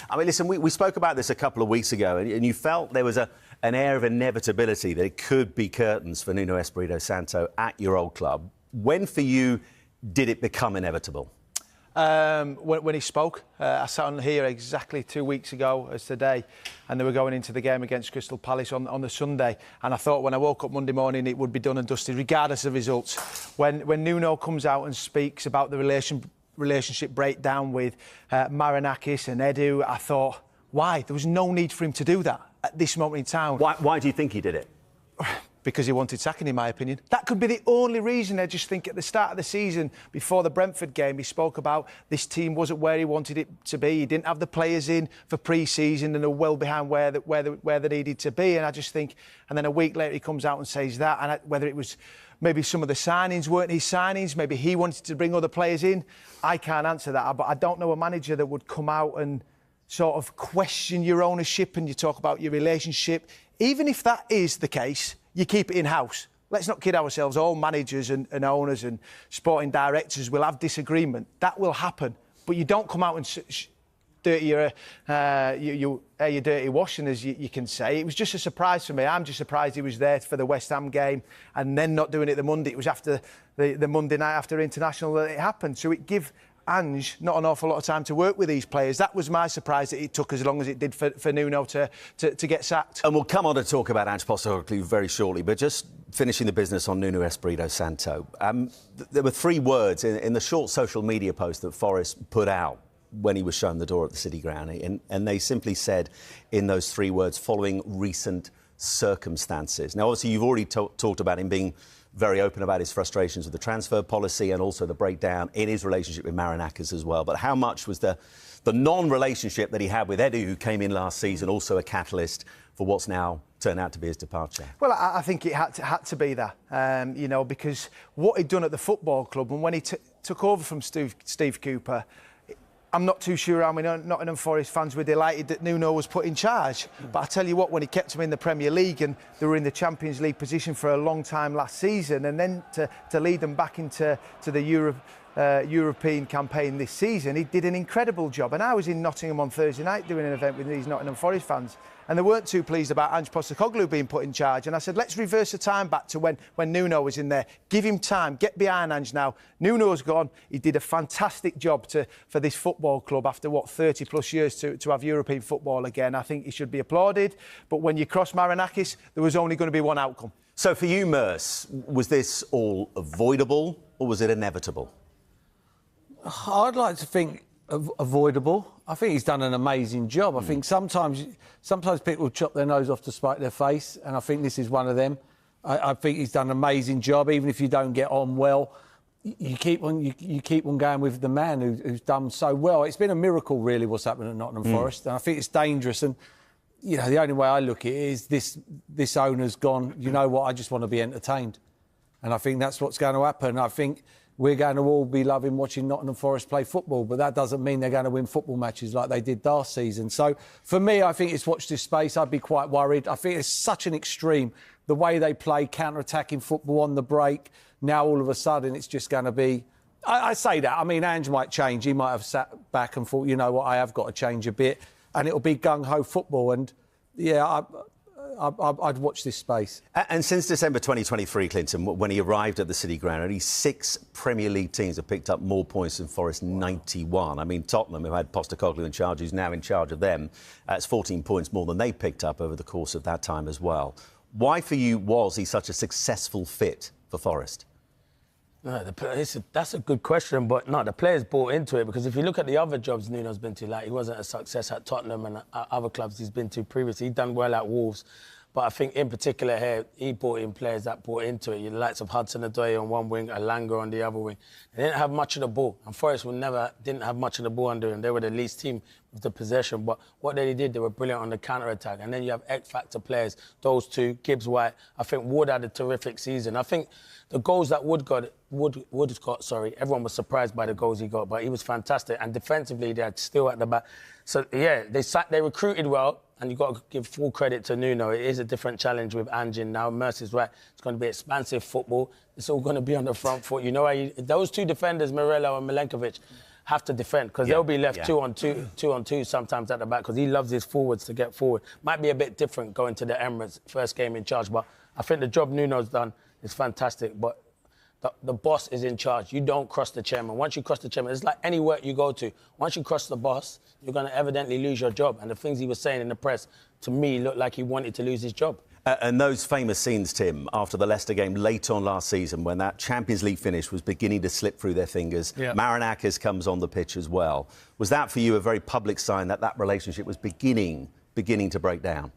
I mean, listen, we spoke about this a couple of weeks ago, and you felt there was an air of inevitability that it could be curtains for Nuno Espírito Santo at your old club. When, for you, did it become inevitable? When he spoke, I sat on here exactly 2 weeks ago as today, and they were going into the game against Crystal Palace on the Sunday, and I thought when I woke up Monday morning it would be done and dusted regardless of results. When Nuno comes out and speaks about the relationship breakdown with Marinakis and Edu, I thought, why? There was no need for him to do that at this moment in time. Why do you think he did it? Because he wanted sacking, in my opinion. That could be the only reason. I just think at the start of the season, before the Brentford game, he spoke about this team wasn't where he wanted it to be. He didn't have the players in for pre-season and are well behind where they needed to be. And I just think, and then a week later he comes out and says that, and whether it was maybe some of the signings weren't his signings, maybe he wanted to bring other players in, I can't answer that. But I don't know a manager that would come out and sort of question your ownership and you talk about your relationship. Even if that is the case, you keep it in-house. Let's not kid ourselves. All managers and owners and sporting directors will have disagreement. That will happen. But you don't come out and dirty your dirty washing, as you can say. It was just a surprise for me. I'm just surprised he was there for the West Ham game and then not doing it the Monday. It was after the Monday night after international that it happened. So it give Ange not an awful lot of time to work with these players. That was my surprise that it took as long as it did for Nuno to get sacked. And we'll come on to talk about Ange Postecoglou very shortly, but just finishing the business on Nuno Espírito Santo. There were 3 words in the short social media post that Forest put out when he was shown the door at the City Ground, and they simply said in those 3 words, following recent circumstances. Now, obviously, you've already talked about him being very open about his frustrations with the transfer policy and also the breakdown in his relationship with Marinakis as well. But how much was the non-relationship that he had with Edu, who came in last season, also a catalyst for what's now turned out to be his departure? Well, I think it had to be that, because what he'd done at the football club and when he took over from Steve Cooper, I'm not too sure how many Nottingham Forest fans were delighted that Nuno was put in charge. But I tell you what, when he kept him in the Premier League and they were in the Champions League position for a long time last season, and then to lead them back into the European campaign this season, he did an incredible job. And I was in Nottingham on Thursday night doing an event with these Nottingham Forest fans, and they weren't too pleased about Ange Postecoglou being put in charge. And I said, let's reverse the time back to when Nuno was in there. Give him time, get behind Ange now. Nuno's gone. He did a fantastic job for this football club after, 30 plus years to have European football again. I think he should be applauded. But when you cross Marinakis, there was only going to be one outcome. So for you, Merce, was this all avoidable or was it inevitable? I'd like to think avoidable. I think he's done an amazing job. I think sometimes people chop their nose off to spite their face, and I think this is one of them. I think he's done an amazing job. Even if you don't get on well, you keep on going with the man who's done so well. It's been a miracle, really, what's happened at Nottingham Forest, and I think it's dangerous. And the only way I look at it is this owner's gone, you know what, I just want to be entertained, and I think that's what's going to happen. I think we're going to all be loving watching Nottingham Forest play football, but that doesn't mean they're going to win football matches like they did last season. So, for me, I think it's watch this space. I'd be quite worried. I think it's such an extreme. The way they play counter-attacking football on the break, now all of a sudden it's just going to be... I say that. I mean, Ange might change. He might have sat back and thought, you know what, I have got to change a bit. And it'll be gung-ho football. And, yeah, I'd watch this space. And since December 2023, Clinton, when he arrived at the City Ground, only 6 Premier League teams have picked up more points than Forest, 91. I mean, Tottenham, who had Postecoglou in charge, who's now in charge of them, it's 14 points more than they picked up over the course of that time as well. Why, for you, was he such a successful fit for Forest? No, that's a good question, but no, the players bought into it, because if you look at the other jobs Nuno's been to, like, he wasn't a success at Tottenham and other clubs he's been to previously. He'd done well at Wolves, but I think in particular here, he brought in players that bought into it. The likes of Hudson-Odoi on one wing, Alanga on the other wing. They didn't have much of the ball, and Forest didn't have much of the ball under him. They were the least team with the possession, but what they did, they were brilliant on the counter-attack. And then you have X-factor players, those two, Gibbs-White. I think Wood had a terrific season. I think the goals that Wood got, everyone was surprised by the goals he got, but he was fantastic. And defensively, they had still at the back. So, yeah, they recruited well, and you've got to give full credit to Nuno. It is a different challenge with Ange now. Mercy's right. It's going to be expansive football. It's all going to be on the front foot. You know, those two defenders, Morello and Milenkovic, have to defend because they'll be left 2-on-2 sometimes at the back because he loves his forwards to get forward. Might be a bit different going to the Emirates first game in charge, but I think the job Nuno's done is fantastic. But the boss is in charge. You don't cross the chairman. Once you cross the chairman, it's like any work you go to. Once you cross the boss, you're going to evidently lose your job. And the things he was saying in the press, to me, looked like he wanted to lose his job. And those famous scenes, Tim, after the Leicester game late on last season when that Champions League finish was beginning to slip through their fingers, Marinakis comes on the pitch as well. Was that for you a very public sign that that relationship was beginning to break down?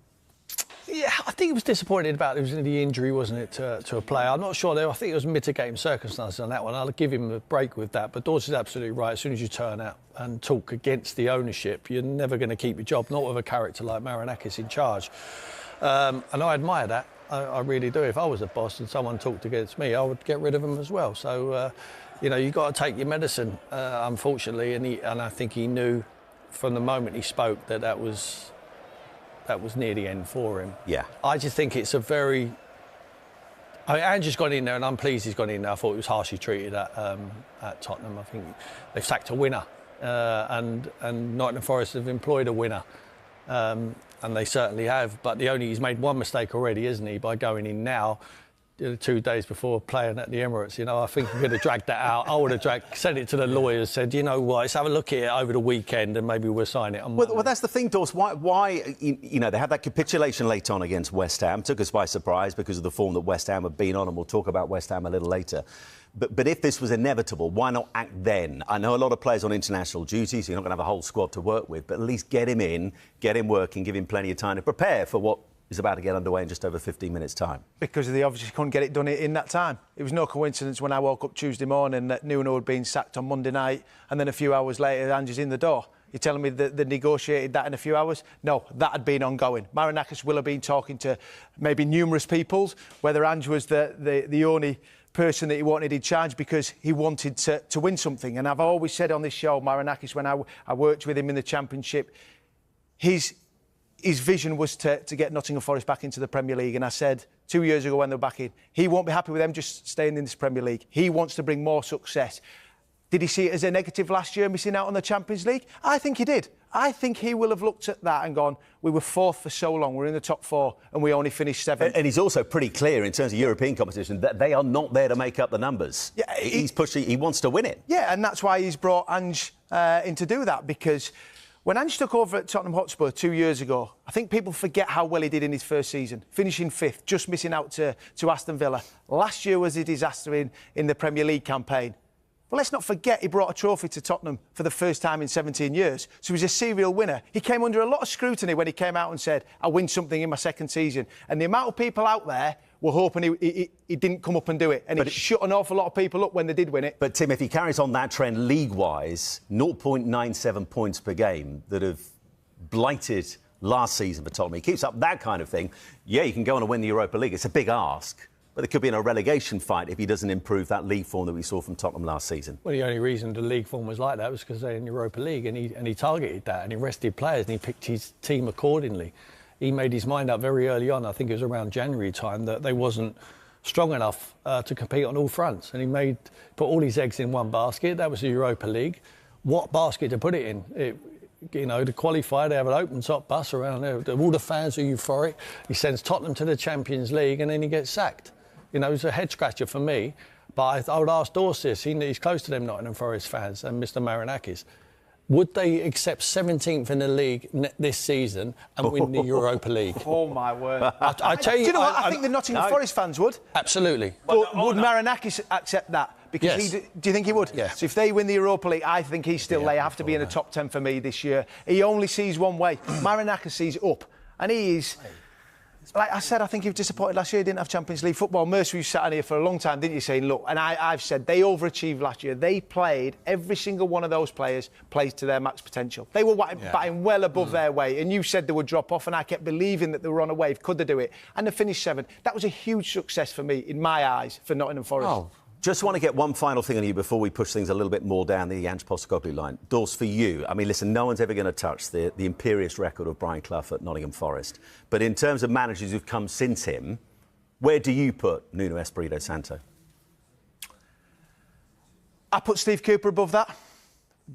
Yeah, I think he was disappointed about it was the injury, wasn't it, to a player. I'm not sure, though. I think it was mitigating circumstances on that one. I'll give him a break with that. But Dawes is absolutely right. As soon as you turn out and talk against the ownership, you're never going to keep your job, not with a character like Marinakis in charge. And I admire that. I really do. If I was a boss and someone talked against me, I would get rid of him as well. So, you've got to take your medicine, unfortunately. And I think he knew from the moment he spoke that was near the end for him. Yeah. I just think it's a very... Ange's gone in there, and I'm pleased he's gone in there. I thought he was harshly treated at Tottenham. I think they've sacked a winner, and Nottingham Forest have employed a winner, and they certainly have. But he's made one mistake already, isn't he, by going in now, 2 days before playing at the Emirates. I think we could have dragged that out. I would have sent it to the lawyers, said, you know what, let's have a look at it over the weekend and maybe we'll sign it on Monday. Well, that's the thing, Dawes. Why they had that capitulation late on against West Ham. Took us by surprise because of the form that West Ham have been on, and we'll talk about West Ham a little later. But if this was inevitable, why not act then? I know a lot of players on international duty, so you're not going to have a whole squad to work with, but at least get him in, get him working, give him plenty of time to prepare for what is about to get underway in just over 15 minutes' time. Because they obviously couldn't get it done in that time. It was no coincidence when I woke up Tuesday morning that Nuno had been sacked on Monday night, and then a few hours later, Ange's in the door. You're telling me that they negotiated that in a few hours? No, that had been ongoing. Marinakis will have been talking to maybe numerous people, whether Ange was the only person that he wanted in charge because he wanted to win something. And I've always said on this show, Marinakis, when I worked with him in the Championship, his vision was to get Nottingham Forest back into the Premier League. And I said 2 years ago when they were back in, he won't be happy with them just staying in this Premier League. He wants to bring more success. Did he see it as a negative last year, missing out on the Champions League? I think he did. I think he will have looked at that and gone, we were fourth for so long, we're in the top four, and we only finished seventh. And he's also pretty clear in terms of European competition that they are not there to make up the numbers. Yeah, he's pushing, he wants to win it. Yeah, and that's why he's brought Ange in to do that, because when Ange took over at Tottenham Hotspur 2 years ago, I think people forget how well he did in his first season, finishing fifth, just missing out to Aston Villa. Last year was a disaster in the Premier League campaign. Well, let's not forget he brought a trophy to Tottenham for the first time in 17 years. So he's a serial winner. He came under a lot of scrutiny when he came out and said, I win something in my second season. And the amount of people out there were hoping he didn't come up and do it. And he shut an awful lot of people up when they did win it. But, Tim, if he carries on that trend league-wise, 0.97 points per game that have blighted last season for Tottenham, he keeps up that kind of thing, yeah, you can go on and win the Europa League. It's a big ask. But it could be in a relegation fight if he doesn't improve that league form that we saw from Tottenham last season. Well, the only reason the league form was like that was because they're in the Europa League, and he targeted that, and he rested players, and he picked his team accordingly. He made his mind up very early on, I think it was around January time, that they wasn't strong enough to compete on all fronts. And he put all his eggs in one basket. That was the Europa League. What basket to put it in? To qualify, they have an open top bus around there. All the fans are euphoric. He sends Tottenham to the Champions League, and then he gets sacked. It's a head-scratcher for me. But I would ask Dawes this. He's close to them Nottingham Forest fans and Mr Marinakis. Would they accept 17th in the league this season and win the Europa League? Oh, my word. I tell you... Do you know what? I think the Nottingham Forest fans would. Absolutely. But would Marinakis accept that? Because yes. Do you think he would? Yeah. So if they win the Europa League, I think he's still they have to be in the top 10 for me this year. He only sees one way. Marinakis sees up. And he is... Like I said, I think he was disappointed last year he didn't have Champions League football. Mercer, you sat in here for a long time, didn't you, saying, look, and I've said they overachieved last year. They played, every single one of those players played to their max potential. They were batting well above their weight, and you said they would drop off, and I kept believing that they were on a wave. Could they do it? And they finished seventh. That was a huge success for me, in my eyes, for Nottingham Forest. Oh. Just want to get one final thing on you before we push things a little bit more down the Ange Postecoglou line. Dawes, for you, I mean, listen, no one's ever going to touch the imperious record of Brian Clough at Nottingham Forest. But in terms of managers who've come since him, where do you put Nuno Espírito Santo? I put Steve Cooper above that.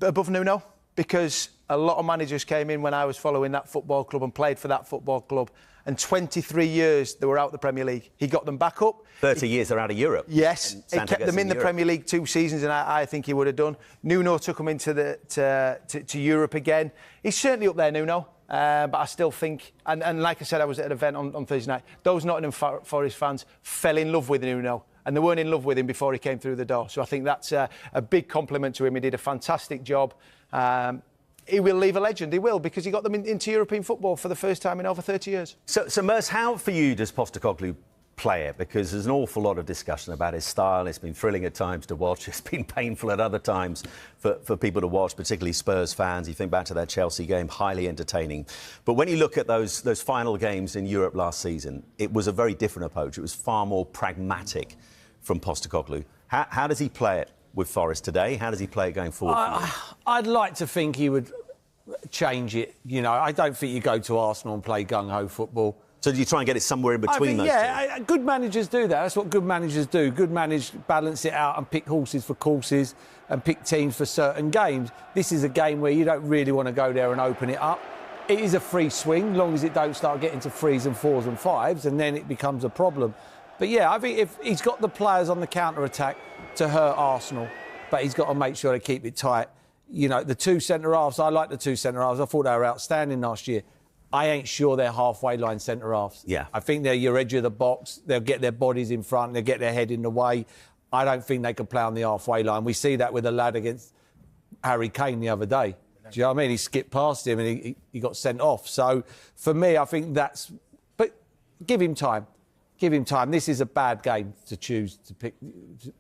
Above Nuno, because a lot of managers came in when I was following that football club and played for that football club, and 23 years they were out of the Premier League. He got them back up. 30 years they're out of Europe. Yes, he kept them in the Europe. Premier League 2 seasons, and I think he would have done. Nuno took them into to Europe again. He's certainly up there, Nuno. But I still think, and like I said, I was at an event on Thursday night, those Nottingham Forest fans fell in love with Nuno, and they weren't in love with him before he came through the door. So I think that's a big compliment to him. He did a fantastic job. He will leave a legend, he will, because he got them into European football for the first time in over 30 years. So Merce, how for you does Postecoglou play it? Because there's an awful lot of discussion about his style. It's been thrilling at times to watch. It's been painful at other times for people to watch, particularly Spurs fans. You think back to that Chelsea game, highly entertaining. But when you look at those final games in Europe last season, it was a very different approach. It was far more pragmatic from Postecoglou. How does he play it with Forest today? How does he play it going forward? I'd like to think he would change it. You know, I don't think you go to Arsenal and play gung-ho football. So do you try and get it somewhere in between those two? Good managers do that. That's what good managers do. Good managers balance it out and pick horses for courses and pick teams for certain games. This is a game where you don't really want to go there and open it up. It is a free swing, as long as it don't start getting to 3s and 4s and 5s, and then it becomes a problem. But yeah, I think if he's got the players on the counter-attack to hurt Arsenal, but he's got to make sure they keep it tight. You know, the 2 centre-halves, I like the 2 centre-halves. I thought they were outstanding last year. I ain't sure they're halfway line centre-halves. Yeah. I think they're your edge of the box. They'll get their bodies in front. They'll get their head in the way. I don't think they can play on the halfway line. We see that with a lad against Harry Kane the other day. Do you know what I mean? He skipped past him and he got sent off. So, for me, I think that's... But give him time. Give him time. This is a bad game to choose to pick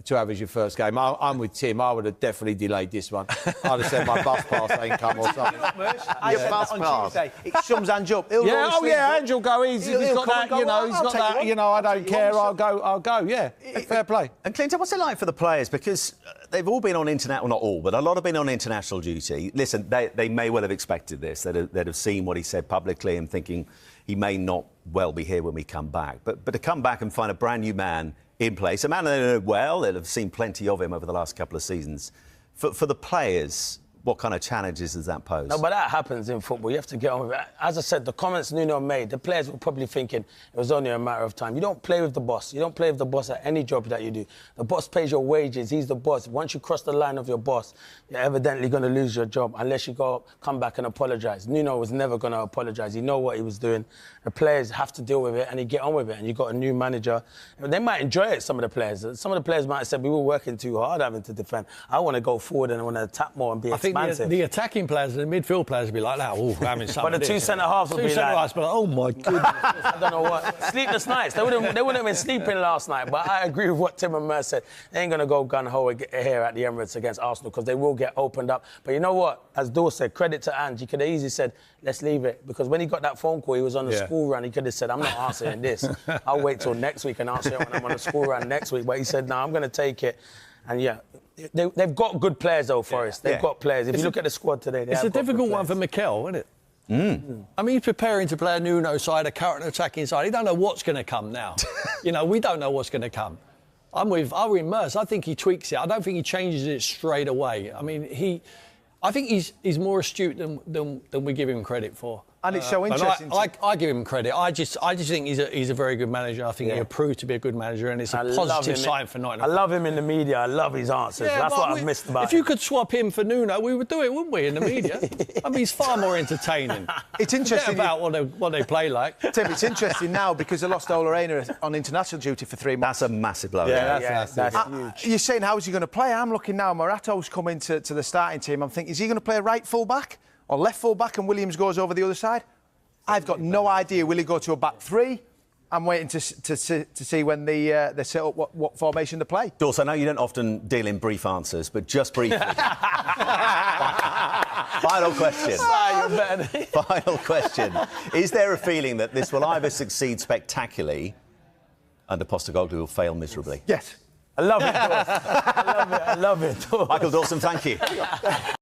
to have as your first game. I'm with Tim. I would have definitely delayed this one. I'd have said my bus pass ain't come or something. I said that on Tuesday. It sums Ange up. Ange will go easy. He's got that, you know, he's got that, you know, I don't care, I'll go, yeah. Fair play. And Clinton, what's it like for the players? Because they've all been on international, well, not all, but a lot have been on international duty. Listen, they may well have expected this. They'd have seen what he said publicly and thinking he may not well be here when we come back. But to come back and find a brand new man in place, a man they know well, they'll have seen plenty of him over the last couple of seasons. For the players, what kind of challenges does that pose? No, but that happens in football. You have to get on with it. As I said, the comments Nuno made, the players were probably thinking it was only a matter of time. You don't play with the boss. You don't play with the boss at any job that you do. The boss pays your wages. He's the boss. Once you cross the line of your boss, you're evidently going to lose your job unless you come back and apologise. Nuno was never going to apologise. He knew what he was doing. The players have to deal with it and he get on with it. And you got a new manager. They might enjoy it, some of the players. Some of the players might have said, we were working too hard having to defend. I want to go forward and I want to attack more and be expansive. I think the attacking players and the midfield players would be like that. Oh, having some. But the 2 centre-halves would be like... centre-halves be like, oh, my goodness. I don't know what. Sleepless nights. They wouldn't have been sleeping last night. But I agree with what Tim and Merce said. They ain't going to go gun-ho here at the Emirates against Arsenal because they will get opened up. But you know what? As Dor said, credit to Ange. He could have easily said, let's leave it. Because when he got that phone call, he was on the school run. He could have said, I'm not answering this. I'll wait till next week and answer it when I'm on the school run next week. But he said, no, I'm going to take it. And, yeah, they've got good players, though, Forest. They've got players. If you look at the squad today, it's a difficult one for Mikel, isn't it? I mean, he's preparing to play a Nuno side, a counter-attacking side. He don't know what's going to come now. You know, we don't know what's going to come. I'm with Merce. I think he tweaks it. I don't think he changes it straight away. I mean, I think he's more astute than we give him credit for. And it's so interesting. I give him credit. I just think he's a very good manager. I think he'll prove to be a good manager, and it's a positive sign for Nottingham. I love him in the media. I love his answers. Yeah, that's what I've missed about him. If you could swap him for Nuno, we would do it, wouldn't we, in the media? I mean, he's far more entertaining. It's interesting about what they play like. Tim, it's interesting now because they lost Ola Aina on international duty for 3 months. That's a massive blow. That's huge. You're saying, how is he going to play? I'm looking now. Morato's come into the starting team. I'm thinking, is he going to play right full-back or left full-back and Williams goes over the other side? I've got no idea. Will he go to a back 3? I'm waiting to see when they set up what formation to play. Dawes, I know you don't often deal in brief answers, but just briefly. Final question. Final question. Is there a feeling that this will either succeed spectacularly under Postecoglou or fail miserably? Yes. I love it, Dawes. I love it. Michael Dawson, thank you.